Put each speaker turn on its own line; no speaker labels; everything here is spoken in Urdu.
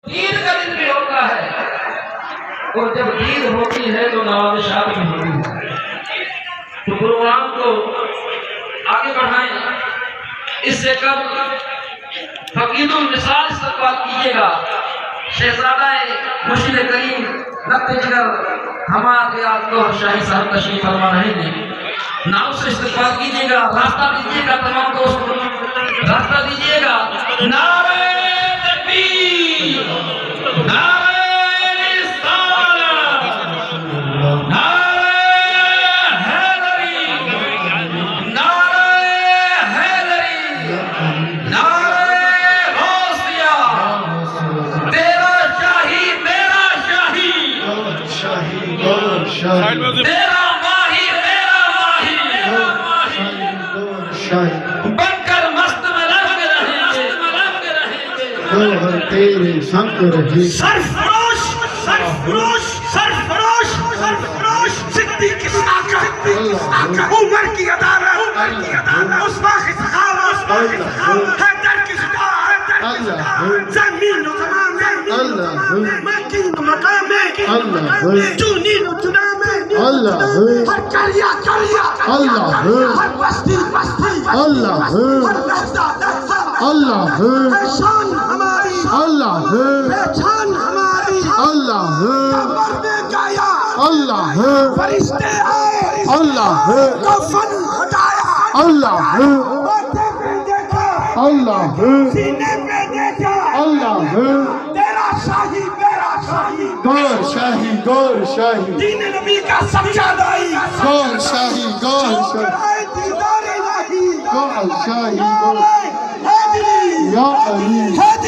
عید کا دن بھی ہوتا ہے، اور جب عید ہوتی ہے تو نوازشات بھی ہوتی ہے۔ تو پروگرام کو آگے بڑھائیں۔ اس سے قبل فقید الوصال استقبال کیجیے گا۔ شہزادہ مشیر کریم رخت جگر ہمارے آقا شاہی صاحب تشریف فرما رہے ہیں، نام سے استقبال کیجیے گا۔ راستہ دیجیے گا تمام دوست، راستہ دیجیے گا۔ نعرہ تکبیر، نعرہ رسالت، نعرہ حیدری، نعرہ حیدری، نعرہ غوثیہ، تیرا شاہی میرا شاہی، تیرا ماہی میرا ماہی، بن کر مست میں لگ رہیں گے،
تیرے سنگ رہے۔
سرفروش سرفروش سرفروش سرفروش صدیق کی طاقت، عمر کی عدالت، عثمان کی سخاوت، حیدر کی شجاعت، زمین و زمان میں، مکین و مقام میں، چونین و چنام میں، ہر کریا کریا، ہر بستی بستی، ہر لحظہ لحظہ، ہر شان ہماری، پہچان ہماری، مرنے گایا، فرشتے آئے، کفن ہٹایا، ماتھے پہ دیکھا، سینے پہ دیکھا، تیرا شاہی میرا شاہی،
گور شاہی گور شاہی،
دین نبی کا سچا دائی،
گور شاہی گور شاہی،
آئے دیدار الہی،
گور شاہی
نعرہ حیدری،
یا علی۔